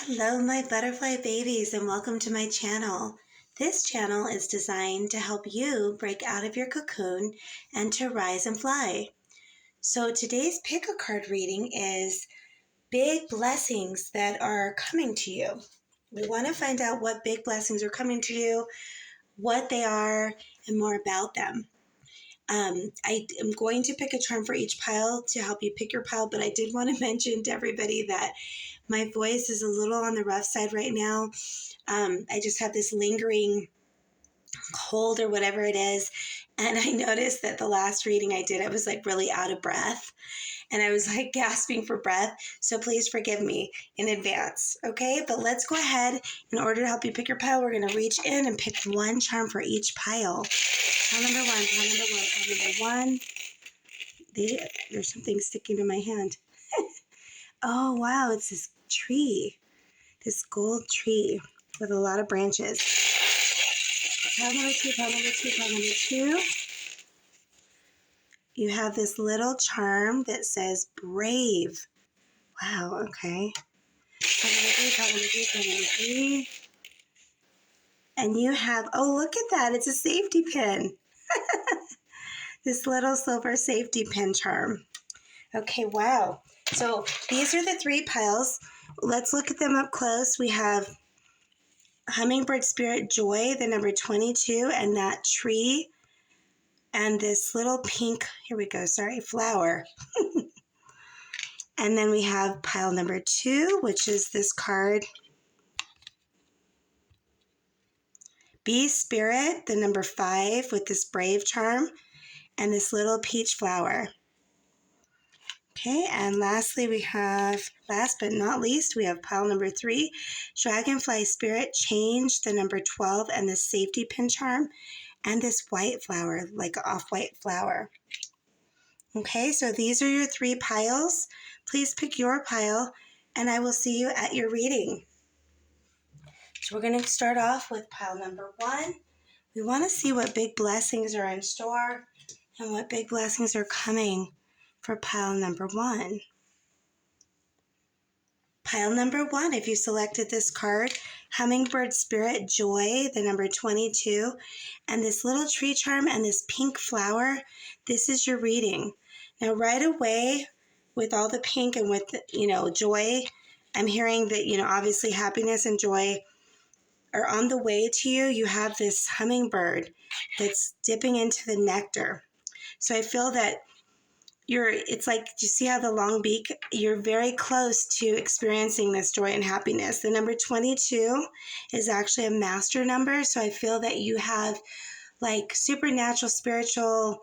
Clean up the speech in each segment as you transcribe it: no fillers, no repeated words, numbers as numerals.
Hello, my butterfly babies, and welcome to my channel. This channel is designed to help you break out of your cocoon and to rise and fly. So today's pick a card reading is big blessings that are coming to you. We want to find out what big blessings are coming to you, what they are, and more about them. I am going to pick a charm for each pile to help you pick your pile, but I did want to mention to everybody that my voice is a little on the rough side right now. I just have this lingering cold or whatever it is. And I noticed that the last reading I did, I was like really out of breath. And I was like gasping for breath. So please forgive me in advance. Okay, but let's go ahead. In order to help you pick your pile, we're going to reach in and pick one charm for each pile. Pile number one, pile number one, pile number one. There's something sticking to my hand. Oh, wow, it's this tree. This gold tree with a lot of branches. Pile number two, pile number two, pile number two. You have this little charm that says brave. Wow, okay. Pile number three, pile number three, pile number three. And you have, oh, look at that. It's a safety pin. This little silver safety pin charm. Okay, wow. So these are the three piles. Let's look at them up close. We have Hummingbird Spirit Joy, the number 22, and that tree, and this little pink, here we go, sorry, flower. And then we have pile number 2, which is this card, Bee Spirit, the number 5, with this brave charm, and this little peach flower. Okay, and lastly we have, last but not least, we have pile number 3, Dragonfly Spirit Change, the number 12, and this safety pin charm, and this white flower, like off-white flower. Okay, so these are your 3 piles. Please pick your pile, and I will see you at your reading. So we're going to start off with pile number 1. We want to see what big blessings are in store and what big blessings are coming for pile number 1. Pile number 1, if you selected this card, Hummingbird Spirit Joy, the number 22, and this little tree charm and this pink flower, this is your reading. Now right away, with all the pink and with, joy, I'm hearing that, obviously happiness and joy are on the way to you. You have this hummingbird that's dipping into the nectar. So I feel that it's like, do you see how the long beak? You're very close to experiencing this joy and happiness. The number 22 is actually a master number. So I feel that you have like supernatural, spiritual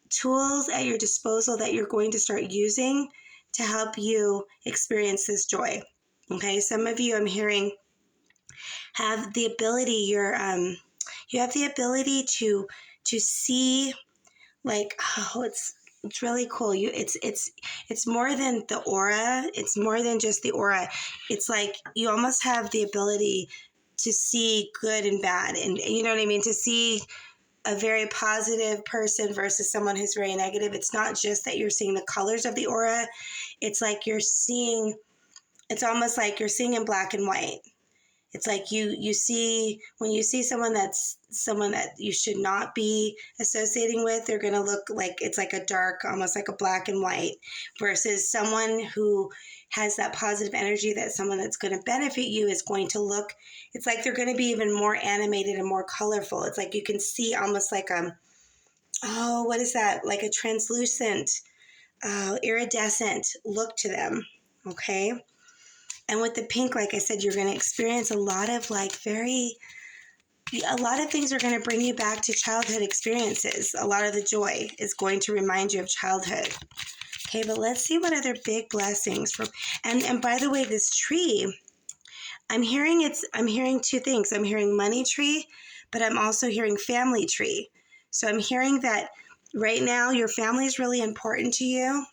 tools at your disposal that you're going to start using to help you experience this joy. Okay. Some of you I'm hearing have the ability, you have the ability to see like, oh, it's really cool. It's more than the aura. It's more than just the aura. It's like you almost have the ability to see good and bad, and you know what I mean, to see a very positive person versus someone who's very negative. It's not just that you're seeing the colors of the aura. It's like it's almost like you're seeing in black and white. It's like you see, when you see someone that you should not be associating with, they're going to look like, it's like a dark, almost like a black and white, versus someone who has that positive energy, that someone that's going to benefit you is going to look, it's like they're going to be even more animated and more colorful. It's like you can see almost like what is that? Like a translucent, iridescent look to them. Okay. And with the pink, like I said, you're going to experience a lot of things are going to bring you back to childhood experiences. A lot of the joy is going to remind you of childhood. Okay, but let's see what other big blessings and by the way, this tree, I'm hearing 2 things. I'm hearing money tree, but I'm also hearing family tree. So I'm hearing that right now your family is really important to you.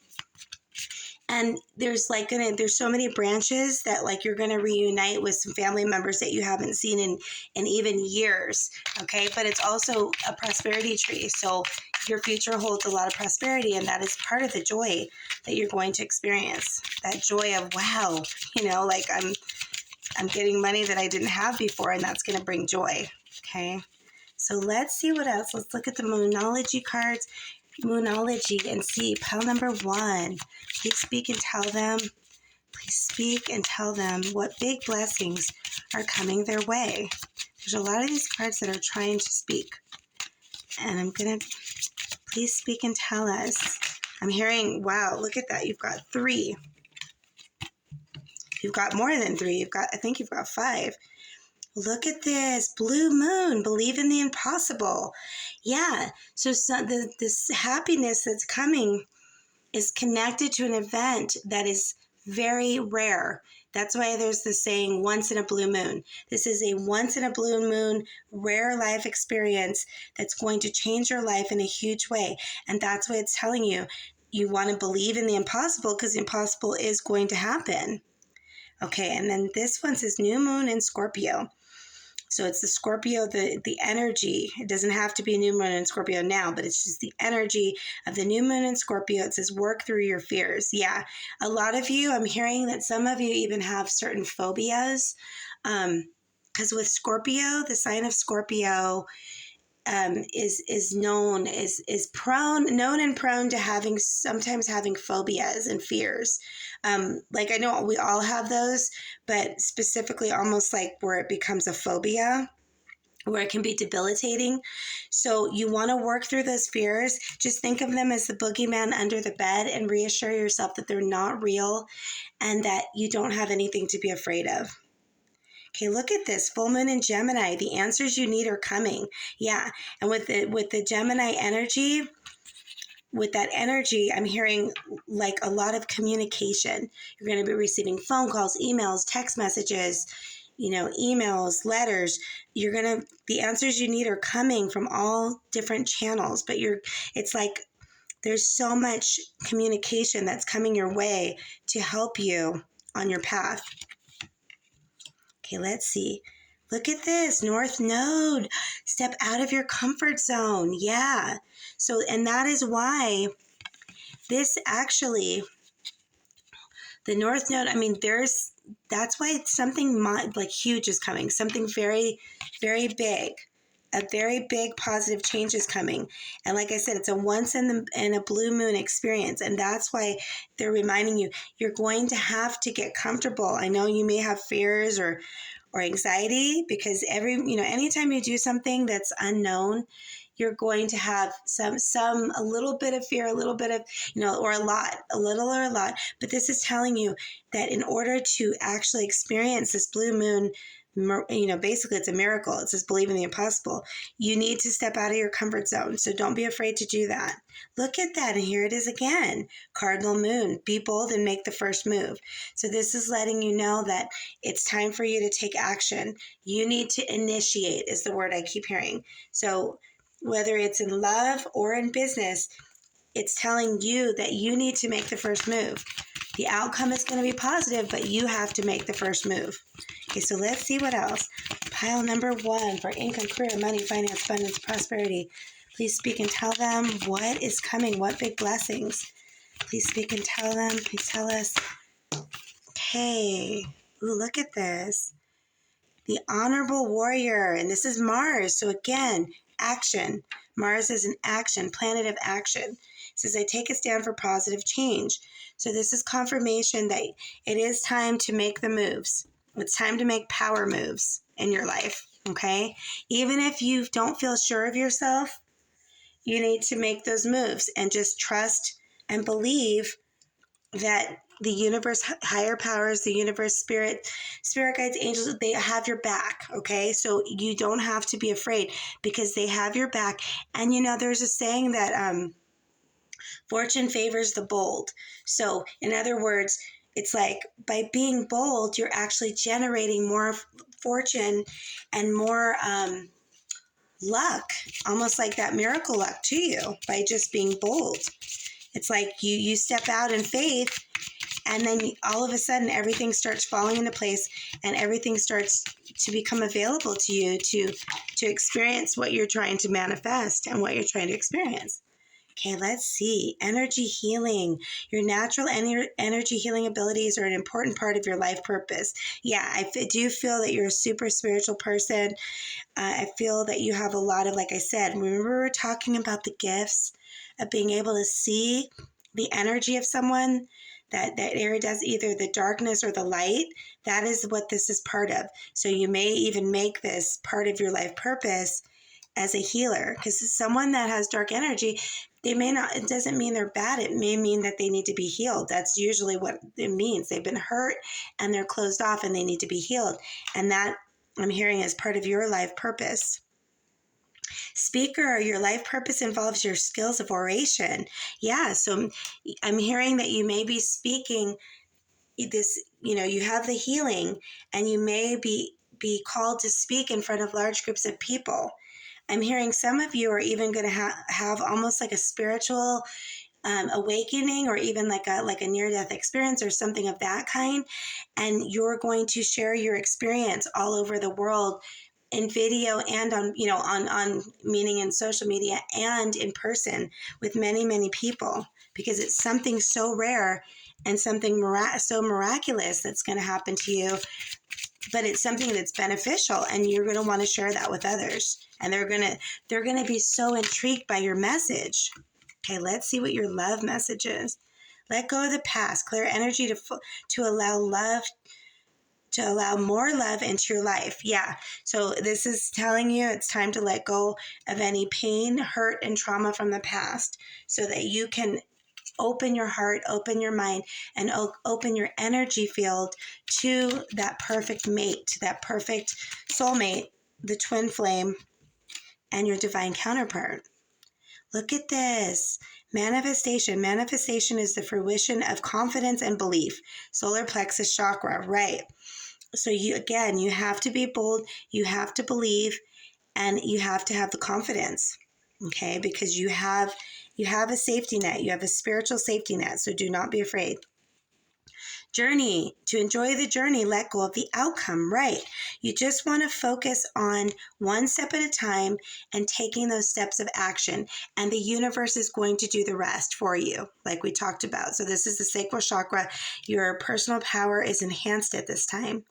And there's so many branches that like you're going to reunite with some family members that you haven't seen in even years. Okay. But it's also a prosperity tree. So your future holds a lot of prosperity, and that is part of the joy that you're going to experience. That joy of, wow, like I'm getting money that I didn't have before, and that's going to bring joy. Okay. So let's see what else. Let's look at the Moonology cards. Moonology and see pile number 1. Please speak and tell them. Please speak and tell them what big blessings are coming their way. There's a lot of these cards that are trying to speak. And I'm going to, please speak and tell us. I'm hearing, wow, look at that. You've got 3. You've got more than 3. I think you've got 5. Look at this. Blue moon. Believe in the impossible. Yeah. So this happiness that's coming is connected to an event that is very rare. That's why there's the saying, once in a blue moon. This is a once in a blue moon, rare life experience that's going to change your life in a huge way. And that's why it's telling you, you want to believe in the impossible, because the impossible is going to happen. Okay, and then this one says new moon in Scorpio. So it's the Scorpio, the energy. It doesn't have to be a new moon in Scorpio now, but it's just the energy of the new moon in Scorpio. It says work through your fears. Yeah, a lot of you, I'm hearing that some of you even have certain phobias. Because with Scorpio, the sign of Scorpio is known and prone to sometimes having phobias and fears. Like I know we all have those, but specifically almost like where it becomes a phobia, where it can be debilitating. So you want to work through those fears. Just think of them as the boogeyman under the bed and reassure yourself that they're not real and that you don't have anything to be afraid of. Okay, look at this. Full moon in Gemini. The answers you need are coming. Yeah, and with the Gemini energy, with that energy, I'm hearing like a lot of communication. You're going to be receiving phone calls, emails, text messages, emails, letters. The answers you need are coming from all different channels, but it's like there's so much communication that's coming your way to help you on your path. Okay, let's see. Look at this, North Node. Step out of your comfort zone. Yeah. So, and that is why this actually, the North Node, that's why it's something like huge is coming. Something very, very big. A very big positive change is coming. And like I said, it's a once in a blue moon experience. And that's why they're reminding you, you're going to have to get comfortable. I know you may have fears or anxiety, because anytime you do something that's unknown, you're going to have a little bit of fear, a little bit of, or a little or a lot. But this is telling you that in order to actually experience this blue moon, basically it's a miracle. It says believe in the impossible. You need to step out of your comfort zone. So don't be afraid to do that. Look at that. And here it is again. Cardinal moon. Be bold and make the first move. So this is letting you know that it's time for you to take action. You need to initiate is the word I keep hearing. So whether it's in love or in business, it's telling you that you need to make the first move. The outcome is going to be positive, but you have to make the first move. Okay, so let's see what else. Pile number 1 for income, career, money, finance, abundance, prosperity. Please speak and tell them what is coming, what big blessings. Please speak and tell them. Please tell us. Okay. Ooh, look at this. The honorable warrior, and this is Mars. So again, action. Mars is an action, planet of action. It says, I take a stand for positive change. So this is confirmation that it is time to make the moves. It's time to make power moves in your life, okay? Even if you don't feel sure of yourself, you need to make those moves and just trust and believe that the universe, higher powers, the universe, spirit guides, angels, they have your back, okay? So you don't have to be afraid because they have your back. And there's a saying that fortune favors the bold. So in other words, it's like by being bold, you're actually generating more fortune and more luck, almost like that miracle luck to you by just being bold. It's like you step out in faith, and then all of a sudden everything starts falling into place and everything starts to become available to you to experience what you're trying to manifest and what you're trying to experience. Okay, let's see. Energy healing. Your natural energy healing abilities are an important part of your life purpose. Yeah, I do feel that you're a super spiritual person. I feel that you have a lot of, like I said, remember we were talking about the gifts of being able to see the energy of someone, that area does either the darkness or the light. That is what this is part of. So you may even make this part of your life purpose as a healer, because someone that has dark energy, they may not, it doesn't mean they're bad. It may mean that they need to be healed. That's usually what it means. They've been hurt and they're closed off and they need to be healed. And that I'm hearing as part of your life purpose. Speaker, your life purpose involves your skills of oration. Yeah, so I'm hearing that you may be speaking this, you have the healing and you may be called to speak in front of large groups of people. I'm hearing some of you are even going to have almost like a spiritual awakening, or even like a near-death experience or something of that kind. And you're going to share your experience all over the world in video and on meaning in social media and in person with many, many people, because it's something so rare and something so miraculous that's going to happen to you. But it's something that's beneficial, and you're going to want to share that with others, and they're going to be so intrigued by your message. Okay, let's see what your love message is. Let go of the past. Clear energy to allow more love into your life. Yeah, so this is telling you it's time to let go of any pain, hurt, and trauma from the past, so that you can open your heart, open your mind, and open your energy field to that perfect mate, that perfect soulmate, the twin flame, and your divine counterpart. Look at this. Manifestation. Manifestation is the fruition of confidence and belief. Solar plexus chakra, right? So you have to be bold, you have to believe, and you have to have the confidence. Okay, because you have a safety net. You have a spiritual safety net, so do not be afraid. Journey. To enjoy the journey, let go of the outcome, right? You just want to focus on one step at a time and taking those steps of action, and the universe is going to do the rest for you, like we talked about. So this is the sacral chakra. Your personal power is enhanced at this time.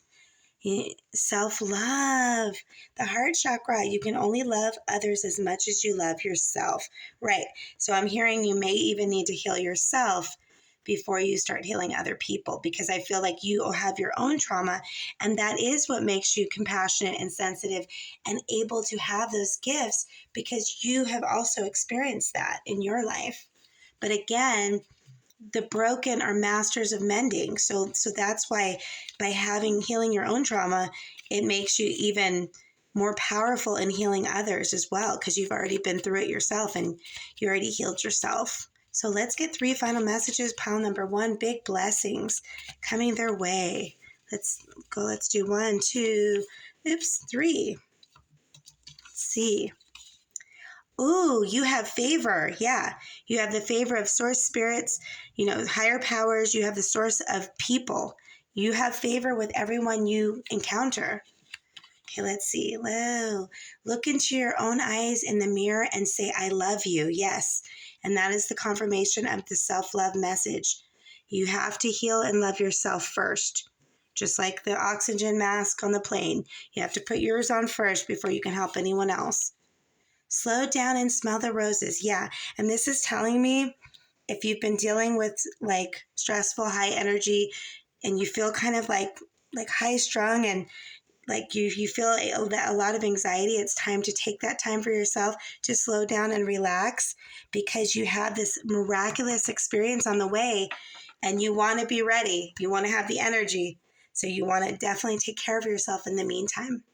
Self-love, the heart chakra. You can only love others as much as you love yourself, right? So I'm hearing you may even need to heal yourself before you start healing other people, because I feel like you have your own trauma, and that is what makes you compassionate and sensitive and able to have those gifts, because you have also experienced that in your life. But again, the broken are masters of mending. So that's why by healing your own trauma, it makes you even more powerful in healing others as well, because you've already been through it yourself and you already healed yourself. So let's get 3 final messages. Pile number 1, big blessings coming their way. Let's go. Let's do 1, 2, 3. Let's see. Ooh, you have favor. Yeah. You have the favor of source spirits, higher powers. You have the source of people. You have favor with everyone you encounter. Okay, let's see. Whoa. Look into your own eyes in the mirror and say, I love you. Yes. And that is the confirmation of the self-love message. You have to heal and love yourself first. Just like the oxygen mask on the plane. You have to put yours on first before you can help anyone else. Slow down and smell the roses. Yeah. And this is telling me, if you've been dealing with like stressful, high energy, and you feel kind of like high strung, and like you feel a lot of anxiety, it's time to take that time for yourself to slow down and relax, because you have this miraculous experience on the way and you want to be ready. You want to have the energy. So you want to definitely take care of yourself in the meantime.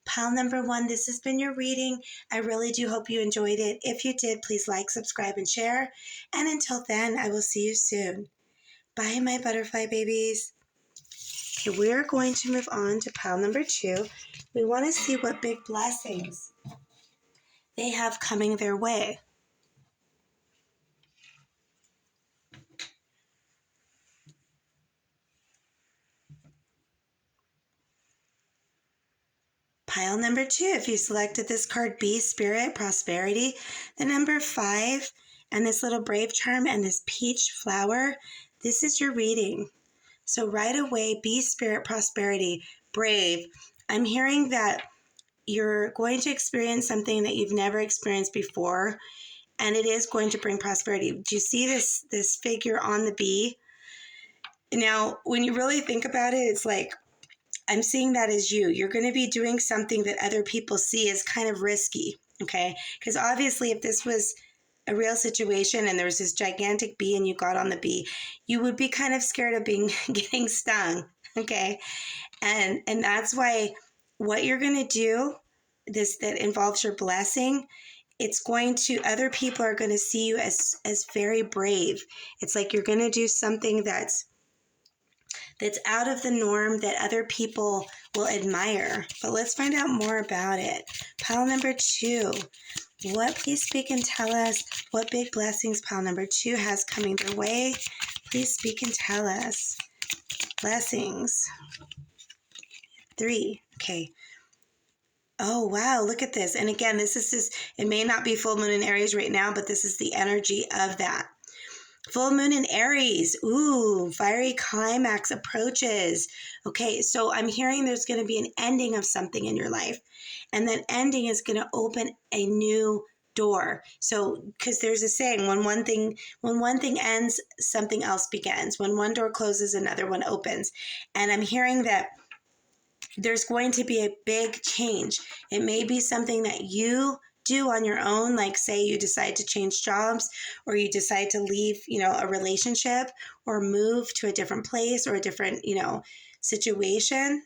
Pile number 1, this has been your reading. I really do hope you enjoyed it. If you did, please like, subscribe, and share. And until then, I will see you soon. Bye, my butterfly babies. Okay, we're going to move on to pile number 2. We want to see what big blessings they have coming their way. Pile number 2, if you selected this card, be Spirit, Prosperity, the number 5, and this little brave charm and this peach flower, this is your reading. So right away, be spirit prosperity, brave. I'm hearing that you're going to experience something that you've never experienced before, and it is going to bring prosperity. Do you see this figure on the bee? Now, when you really think about it, it's like, I'm seeing that as you. You're going to be doing something that other people see as kind of risky, okay? Because obviously, if this was a real situation and there was this gigantic bee and you got on the bee, you would be kind of scared of getting stung, okay? And that's why what you're going to do, that involves your blessing, it's going to, other people are going to see you as very brave. It's like you're going to do something that's out of the norm that other people will admire. But let's find out more about it. Pile number 2. What, please speak and tell us what big blessings pile number 2 has coming their way. Please speak and tell us. Blessings. 3. Okay. Oh, wow. Look at this. And again, this is just, it may not be full moon in Aries right now, but this is the energy of that. Full moon in Aries. Ooh, fiery climax approaches. Okay, so I'm hearing there's going to be an ending of something in your life. And that ending is going to open a new door. So, because there's a saying, when one thing ends, something else begins. When one door closes, another one opens. And I'm hearing that there's going to be a big change. It may be something that you do on your own, like say you decide to change jobs, or you decide to leave, a relationship, or move to a different place or a different, situation.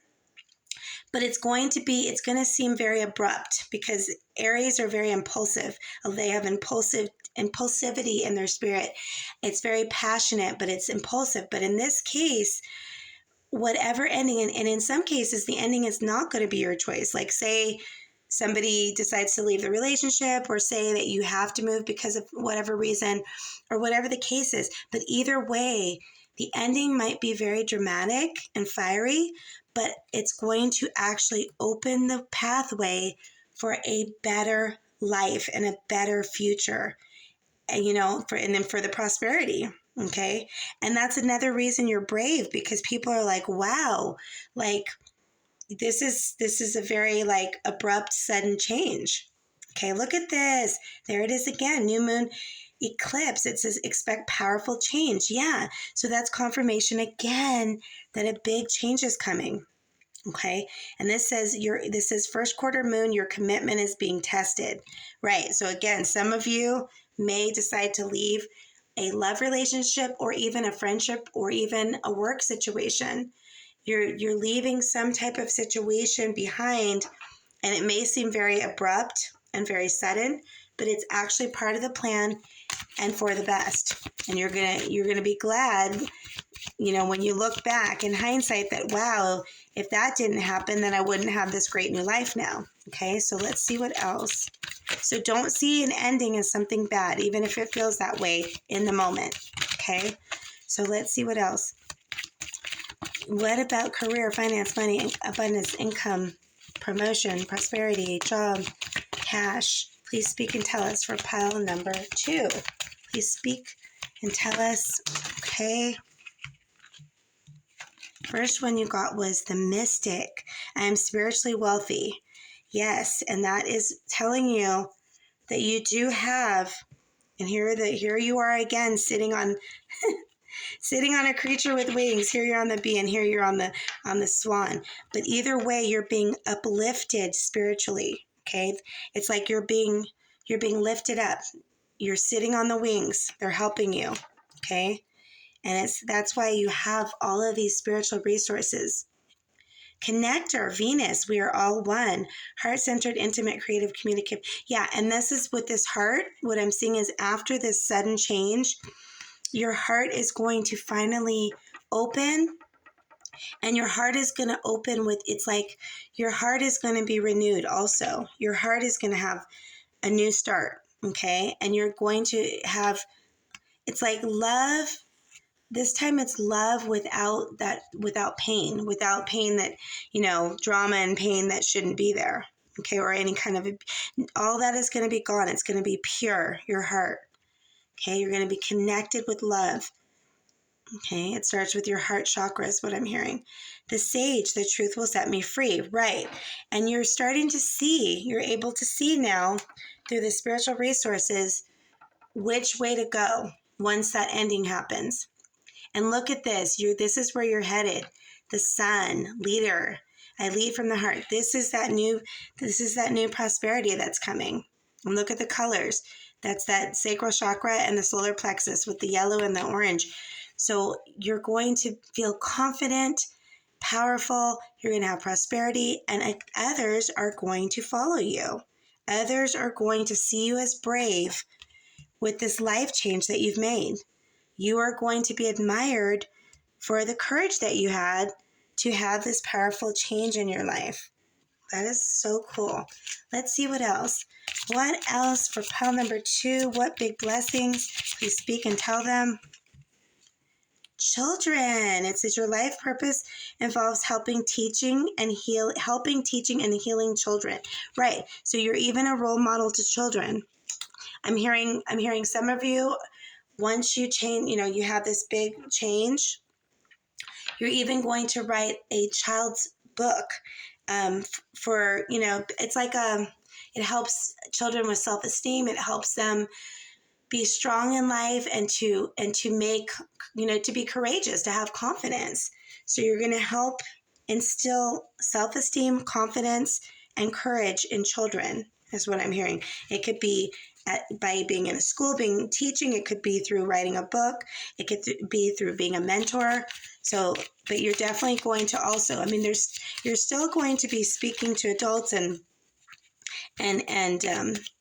But it's going to seem very abrupt, because Aries are very impulsive. They have impulsivity in their spirit. It's very passionate, but it's impulsive. But in this case, whatever ending, and in some cases, the ending is not going to be your choice. Like say somebody decides to leave the relationship, or say that you have to move because of whatever reason, or whatever the case is. But either way, the ending might be very dramatic and fiery, but it's going to actually open the pathway for a better life and a better future, and then for the prosperity. Okay. And that's another reason you're brave, because people are like, wow, like this is a very like abrupt, sudden change. Okay. Look at this. There it is again. New moon eclipse. It says expect powerful change. Yeah. So that's confirmation again that a big change is coming. Okay. And this says first quarter moon, your commitment is being tested. Right. So again, some of you may decide to leave a love relationship, or even a friendship, or even a work situation. You're leaving some type of situation behind, and it may seem very abrupt and very sudden, but it's actually part of the plan and for the best. And you're gonna be glad, when you look back in hindsight, that wow, if that didn't happen, then I wouldn't have this great new life now. Okay, so let's see what else. So don't see an ending as something bad, even if it feels that way in the moment. Okay, so let's see what else. What about career, finance, money, abundance, income, promotion, prosperity, job, cash? Please speak and tell us for pile number 2. Please speak and tell us. Okay. First one you got was the Mystic. I am spiritually wealthy. Yes, and that is telling you that you do have, and here you are again, sitting on a creature with wings. Here you're on the bee, and here you're on the swan. But either way, you're being uplifted spiritually. Okay, it's like you're being lifted up. You're sitting on the wings. They're helping you. Okay, and that's why you have all of these spiritual resources. Connector, Venus, we are all one. Heart-centered, intimate, creative, communicative. Yeah, and this is with this heart. What I'm seeing is after this sudden change, your heart is going to finally open, and your heart is going to open with, it's like your heart is going to be renewed also. Your heart is going to have a new start, okay? And you're going to have, it's like love. This time it's love without pain that, drama and pain that shouldn't be there, okay? Or any kind of, all that is going to be gone. It's going to be pure, your heart, Okay, you're going to be connected with love. Okay, it starts with your heart chakra is what I'm hearing. The sage, the truth will set me free. Right. And you're starting to see, you're able to see now through the spiritual resources which way to go once that ending happens. And look at this. This is where you're headed. The sun, leader. I lead from the heart. This is that new prosperity that's coming. And look at the colors. That's that sacral chakra and the solar plexus with the yellow and the orange. So you're going to feel confident, powerful. You're going to have prosperity, and others are going to follow you. Others are going to see you as brave with this life change that you've made. You are going to be admired for the courage that you had to have this powerful change in your life. That is so cool. Let's see what else. What else for pile number 2? What big blessings? Please speak and tell them. Children. It says your life purpose involves helping, teaching, and healing children. Right. So you're even a role model to children. I'm hearing some of you, once you change, you have this big change, you're even going to write a child's book for, it's like it helps children with self-esteem. It helps them be strong in life and to make, to be courageous, to have confidence. So you're going to help instill self-esteem, confidence, and courage in children, is what I'm hearing. It could be by being in a school, teaching. It could be through writing a book. It could be through being a mentor. So, but you're definitely going to also, you're still going to be speaking to adults, and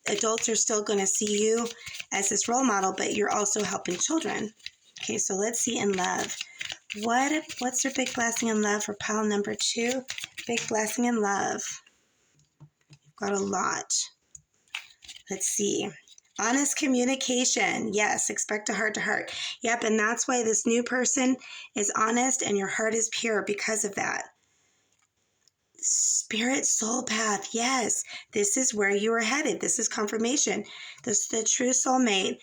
adults are still going to see you as this role model, but you're also helping children. Okay, so let's see in love. What's your big blessing in love for pile number 2? Big blessing in love. Got a lot. Let's see. Honest communication. Yes, expect a heart-to-heart. Yep, and that's why this new person is honest and your heart is pure because of that. Spirit soul path. Yes, this is where you are headed. This is confirmation. This is the true soulmate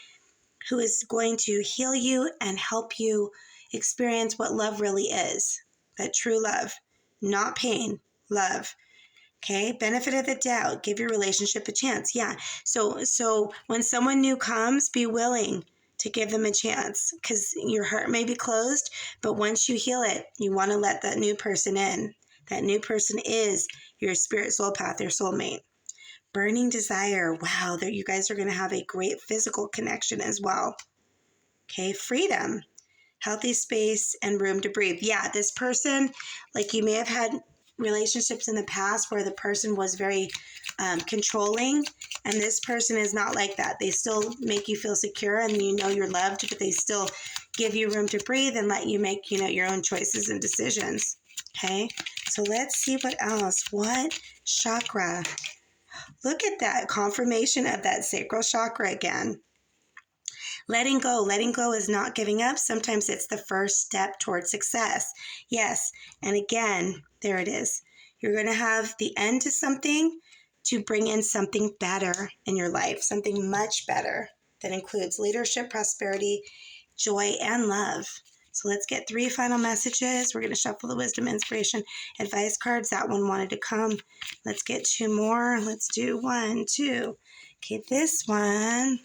who is going to heal you and help you experience what love really is. That true love, not pain, love. Okay, benefit of the doubt. Give your relationship a chance. Yeah. So when someone new comes, be willing to give them a chance, because your heart may be closed, but once you heal it, you want to let that new person in. That new person is your spirit soul path, your soulmate. Burning desire. Wow, you guys are going to have a great physical connection as well. Okay, freedom. Healthy space and room to breathe. Yeah, this person, like you may have had relationships in the past where the person was very controlling, and this person is not like that. They still make you feel secure and you're loved, but they still give you room to breathe and let you make your own choices and decisions. Okay, so let's see what else. What chakra? Look at that confirmation of that sacral chakra again. Letting go. Letting go is not giving up. Sometimes it's the first step towards success. Yes. And again, there it is. You're going to have the end to something to bring in something better in your life, something much better that includes leadership, prosperity, joy, and love. So let's get 3 final messages. We're going to shuffle the wisdom, inspiration, advice cards. That one wanted to come. Let's get 2 more. Let's do 1, 2. Okay, this one.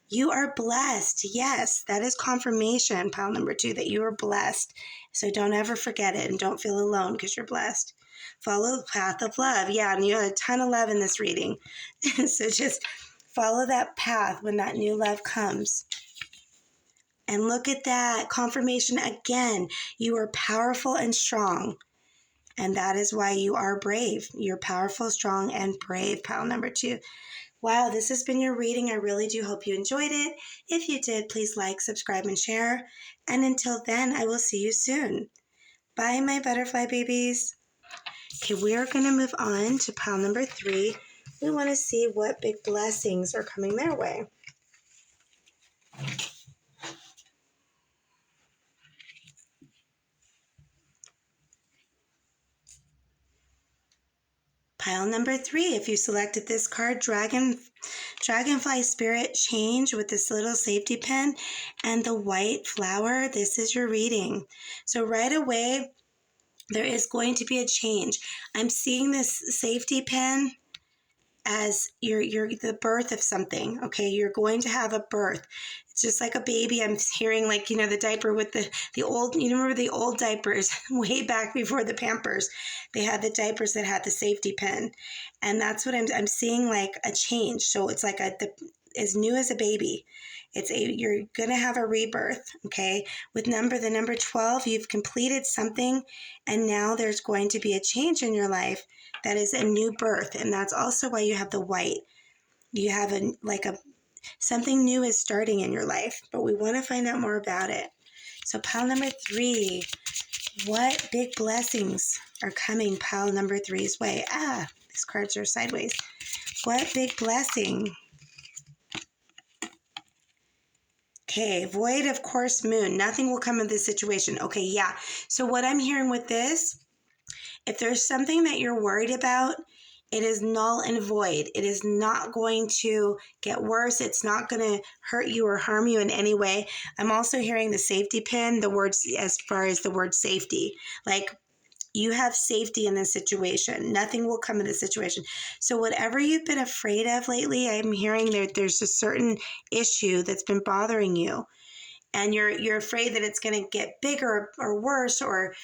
You are blessed. Yes, that is confirmation, pile number 2, that you are blessed. So don't ever forget it and don't feel alone because you're blessed. Follow the path of love. Yeah, and you had a ton of love in this reading. So just follow that path when that new love comes. And look at that confirmation again. You are powerful and strong. And that is why you are brave. You're powerful, strong, and brave, pile number 2. Wow, this has been your reading. I really do hope you enjoyed it. If you did, please like, subscribe, and share. And until then, I will see you soon. Bye, my butterfly babies. Okay, we are going to move on to pile number 3. We want to see what big blessings are coming their way. Pile number 3, if you selected this card, Dragonfly Spirit Change with this little safety pin and the white flower, this is your reading. So right away, there is going to be a change. I'm seeing this safety pin as you're the birth of something. Okay, you're going to have a birth. It's just like a baby. I'm hearing, like, the diaper with the old, remember the old diapers way back before the Pampers. They had the diapers that had the safety pin, and that's what I'm seeing, like a change. So it's like as new as a baby. You're gonna have a rebirth. Okay, with the number 12, you've completed something, and now there's going to be a change in your life. That is a new birth, and that's also why you have the white. You have something new is starting in your life, but we want to find out more about it. So pile number 3, what big blessings are coming pile number 3's way? These cards are sideways. What big blessing? Okay, void of course moon. Nothing will come of this situation. Okay, yeah. So what I'm hearing with this, if there's something that you're worried about, it is null and void. It is not going to get worse. It's not going to hurt you or harm you in any way. I'm also hearing the safety pin, the words as far as the word safety. Like, you have safety in this situation. Nothing will come in this situation. So whatever you've been afraid of lately, I'm hearing there's a certain issue that's been bothering you. And you're afraid that it's going to get bigger or worse or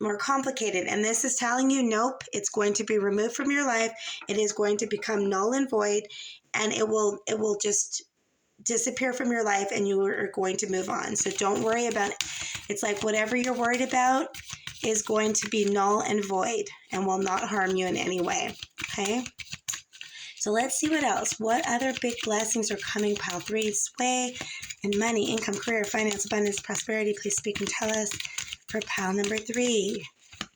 more complicated. And this is telling you, nope, it's going to be removed from your life. It is going to become null and void, and it will just disappear from your life, and you are going to move on. So don't worry about it. It's like whatever you're worried about is going to be null and void and will not harm you in any way. Okay? So let's see what else. What other big blessings are coming pile 3's way? And money, income, career, finance, abundance, prosperity. Please speak and tell us for pile number 3.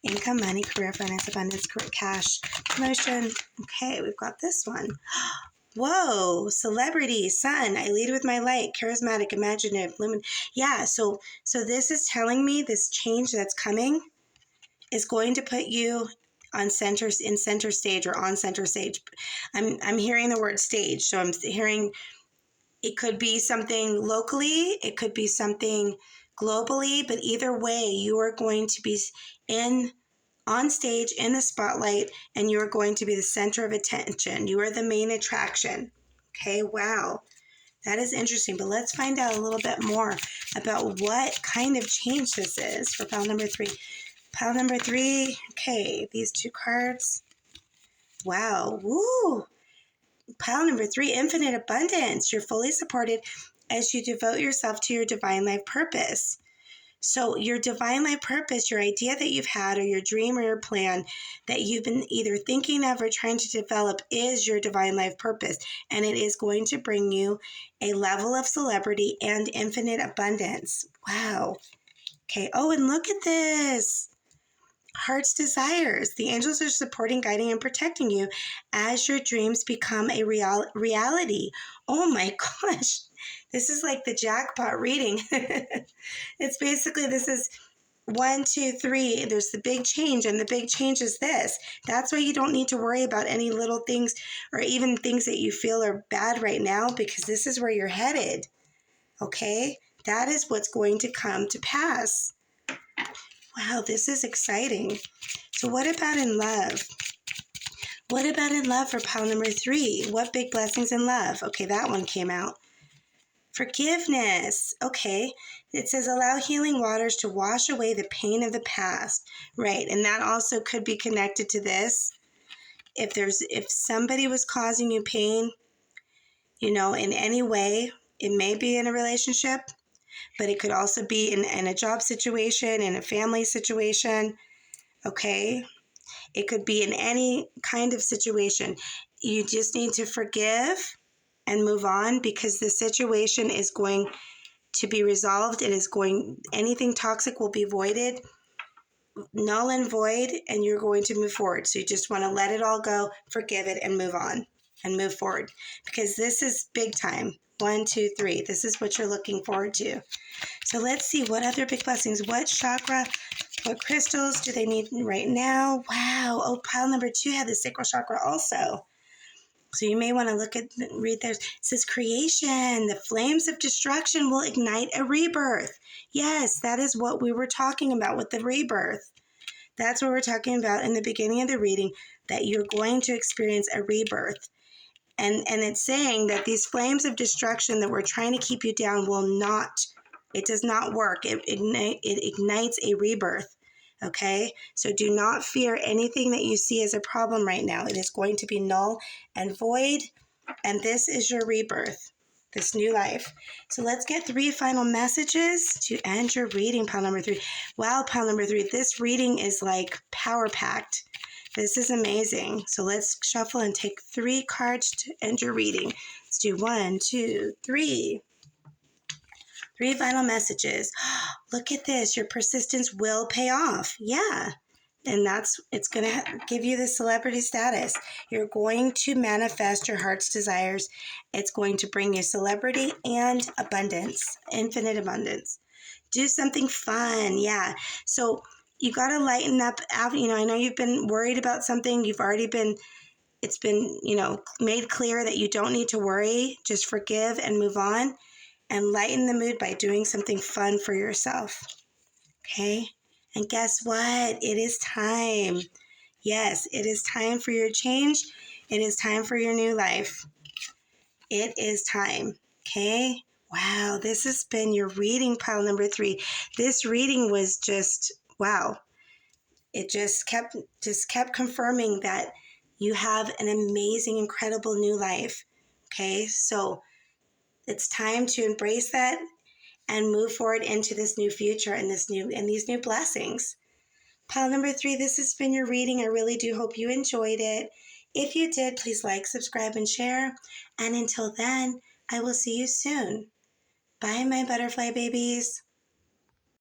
Income, money, career, finance, abundance, cash, promotion. Okay, we've got this one. Whoa, celebrity, sun, I lead with my light, charismatic, imaginative, luminous. Yeah, so this is telling me this change that's coming is going to put you in center stage or on center stage. I'm hearing the word stage, so I'm hearing it could be something locally, it could be something globally, but either way, you are going to be on stage in the spotlight, and you are going to be the center of attention. You are the main attraction. Okay, wow. That is interesting, but let's find out a little bit more about what kind of change this is for pile number 3. Pile number 3, okay, these 2 cards. Wow, woo! Pile number 3, infinite abundance. You're fully supported as you devote yourself to your divine life purpose. So your divine life purpose, your idea that you've had, or your dream or your plan that you've been either thinking of or trying to develop, is your divine life purpose. And it is going to bring you a level of celebrity and infinite abundance. Wow. Okay. Oh, and look at this. Heart's desires. The angels are supporting, guiding, and protecting you as your dreams become a reality. Oh my gosh. This is like the jackpot reading. It's basically, this is 1, 2, 3. There's the big change, and the big change is this. That's why you don't need to worry about any little things or even things that you feel are bad right now, because this is where you're headed. Okay? That is what's going to come to pass. Wow, this is exciting. So what about in love? What about in love for pile number 3? What big blessings in love? Okay, that one came out. Forgiveness. Okay. It says allow healing waters to wash away the pain of the past. Right. And that also could be connected to this. If somebody was causing you pain, in any way, it may be in a relationship, but it could also be in a job situation, in a family situation. Okay. It could be in any kind of situation. You just need to forgive and move on, because the situation is going to be resolved. Anything toxic will be voided, null and void, and you're going to move forward. So you just want to let it all go, forgive it, and move on and move forward, because this is big time. 1, 2, 3. This is what you're looking forward to. So let's see what other big blessings. What chakra What crystals do they need right now? Wow. Oh, pile number 2 had the sacral chakra also. So you may want to read there. It says creation. The flames of destruction will ignite a rebirth. Yes, that is what we were talking about with the rebirth. That's what we're talking about in the beginning of the reading, that you're going to experience a rebirth. And it's saying that these flames of destruction that we're trying to keep you down it does not work. It ignites a rebirth. Okay? So do not fear anything that you see as a problem right now. It is going to be null and void. And this is your rebirth, this new life. So let's get 3 final messages to end your reading, pile number 3. Wow, pile number 3, this reading is like power-packed. This is amazing. So let's shuffle and take 3 cards to end your reading. Let's do 1, 2, 3. 3 final messages. Look at this. Your persistence will pay off. Yeah. And it's going to give you the celebrity status. You're going to manifest your heart's desires. It's going to bring you celebrity and abundance, infinite abundance. Do something fun. Yeah. So you got to lighten up. I know you've been worried about something. It's been, made clear that you don't need to worry. Just forgive and move on and lighten the mood by doing something fun for yourself. Okay? And guess what? It is time. Yes, it is time for your change. It is time for your new life. It is time. Okay? Wow, this has been your reading, pile number 3. This reading was just, wow. It just kept confirming that you have an amazing, incredible new life. Okay? So it's time to embrace that and move forward into this new future and these new blessings. Pile number 3, this has been your reading. I really do hope you enjoyed it. If you did, please like, subscribe, and share. And until then, I will see you soon. Bye, my butterfly babies.